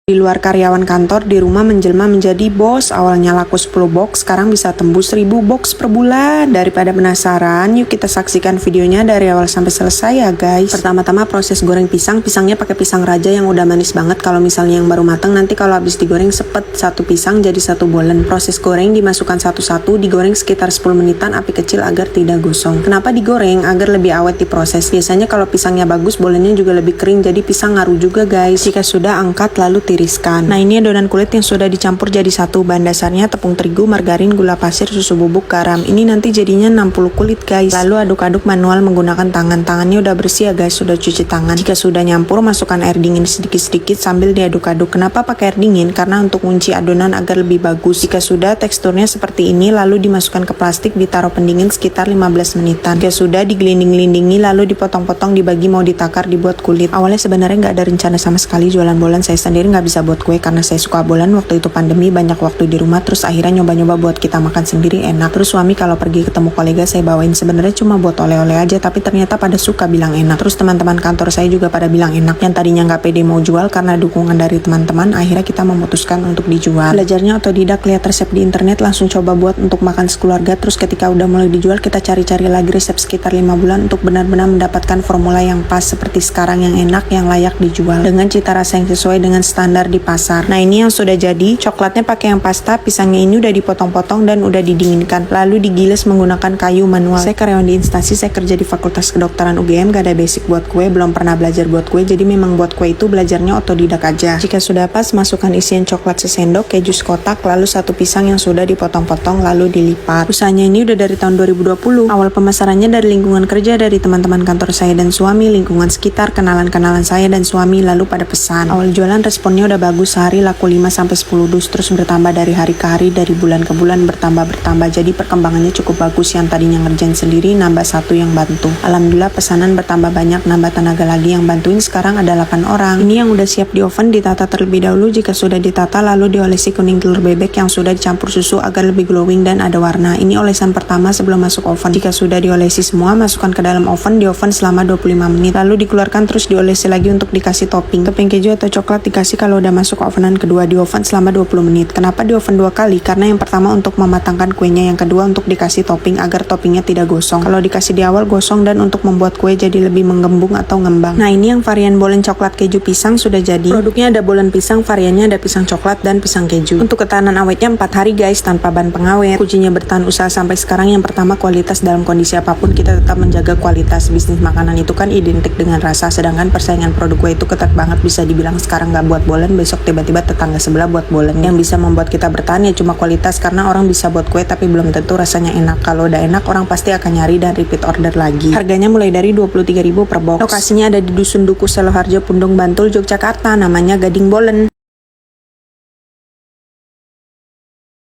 Di luar karyawan kantor, di rumah menjelma menjadi bos. Awalnya laku 10 box, sekarang bisa tembus 1000 box per bulan. Daripada penasaran, yuk kita saksikan videonya dari awal sampai selesai ya guys. Pertama-tama proses goreng pisang. Pisangnya pakai pisang raja yang udah manis banget. Kalau misalnya yang baru matang, nanti kalau habis digoreng sepet satu pisang jadi satu bolen. Proses goreng dimasukkan satu-satu, digoreng sekitar 10 menitan api kecil agar tidak gosong. Kenapa digoreng? Agar lebih awet diproses. Biasanya kalau pisangnya bagus, bolennya juga lebih kering, jadi pisang ngaruh juga guys. Jika sudah, angkat lalu tiriskan. Nah, ini adonan kulit yang sudah dicampur jadi satu. Bahan dasarnya tepung terigu, margarin, gula pasir, susu bubuk, garam. Ini nanti jadinya 60 kulit guys. Lalu aduk-aduk manual menggunakan tangan. Tangannya udah bersih ya guys, sudah cuci tangan. Jika sudah nyampur, masukkan air dingin sedikit-sedikit sambil diaduk-aduk. Kenapa pakai air dingin? Karena untuk kunci adonan agar lebih bagus. Jika sudah teksturnya seperti ini, lalu dimasukkan ke plastik, ditaruh pendingin sekitar 15 menitan. Jika sudah digelinding-gelindingi, lalu dipotong-potong, dibagi mau ditakar, dibuat kulit. Awalnya sebenarnya nggak ada rencana sama sekali jualan bolan. Saya sendiri nggak bisa buat kue karena saya suka bolan. Waktu itu pandemi, banyak waktu di rumah, terus akhirnya nyoba-nyoba buat kita makan sendiri enak. Terus suami kalau pergi ketemu kolega saya bawain, sebenarnya cuma buat oleh-oleh aja, tapi ternyata pada suka bilang enak. Terus teman-teman kantor saya juga pada bilang enak. Yang tadinya nggak pede mau jual karena dukungan dari teman-teman, akhirnya kita memutuskan untuk dijual. Belajarnya otodidak, lihat resep di internet, langsung coba buat untuk makan sekeluarga. Terus ketika udah mulai dijual, kita cari-cari lagi resep sekitar 5 bulan untuk benar-benar mendapatkan formula yang pas seperti sekarang, yang enak, yang layak dijual dengan cita rasa yang sesuai dengan standar di pasar. Nah, ini yang sudah jadi. Coklatnya pakai yang pasta, pisangnya ini udah dipotong-potong dan udah didinginkan, lalu digiles menggunakan kayu manual. Saya karyawan di instansi, saya kerja di Fakultas Kedokteran UGM, gak ada basic buat kue, belum pernah belajar buat kue, jadi memang buat kue itu belajarnya otodidak aja. Jika sudah pas, masukkan isian coklat sesendok, keju sekotak, lalu satu pisang yang sudah dipotong-potong lalu dilipat. Usahanya ini udah dari tahun 2020. Awal pemasarannya dari lingkungan kerja, dari teman-teman kantor saya dan suami, lingkungan sekitar, kenalan-kenalan saya dan suami, lalu pada pesan. Awal jualan responnya udah bagus, sehari laku 5-10 dus, terus bertambah dari hari ke hari, dari bulan ke bulan bertambah. Jadi perkembangannya cukup bagus. Yang tadinya ngerjain sendiri, nambah satu yang bantu. Alhamdulillah pesanan bertambah banyak, nambah tenaga lagi yang bantuin, sekarang ada 8 orang. Ini yang udah siap di oven, ditata terlebih dahulu. Jika sudah ditata, lalu diolesi kuning telur bebek yang sudah dicampur susu agar lebih glowing dan ada warna. Ini olesan pertama sebelum masuk oven. Jika sudah diolesi semua, masukkan ke dalam oven, di oven selama 25 menit, lalu dikeluarkan terus diolesi lagi untuk dikasih topping. Topping keju atau coklat dikasih kalau udah masuk ovenan kedua, di oven selama 20 menit. Kenapa di oven 2 kali? Karena yang pertama untuk mematangkan kuenya, yang kedua untuk dikasih topping agar toppingnya tidak gosong. Kalau dikasih di awal gosong, dan untuk membuat kue jadi lebih menggembung atau ngembang. Nah, ini yang varian bolen coklat keju pisang sudah jadi. Produknya ada bolen pisang, variannya ada pisang coklat dan pisang keju. Untuk ketahanan awetnya 4 hari guys, tanpa bahan pengawet. Kuncinya bertahan usaha sampai sekarang yang pertama kualitas. Dalam kondisi apapun kita tetap menjaga kualitas. Bisnis makanan itu kan identik dengan rasa, sedangkan persaingan produk kue itu ketat banget. Bisa dibilang sekarang nggak buat bolen, besok tiba-tiba tetangga sebelah buat bolen. Yang bisa membuat kita bertahan ya cuma kualitas, karena orang bisa buat kue tapi belum tentu rasanya enak. Kalau udah enak, orang pasti akan nyari dan repeat order lagi. Harganya mulai dari 23.000 per box. Lokasinya ada di Dusun Duku, Seloharjo, Pundung, Bantul, Yogyakarta. Namanya Gading Bolen.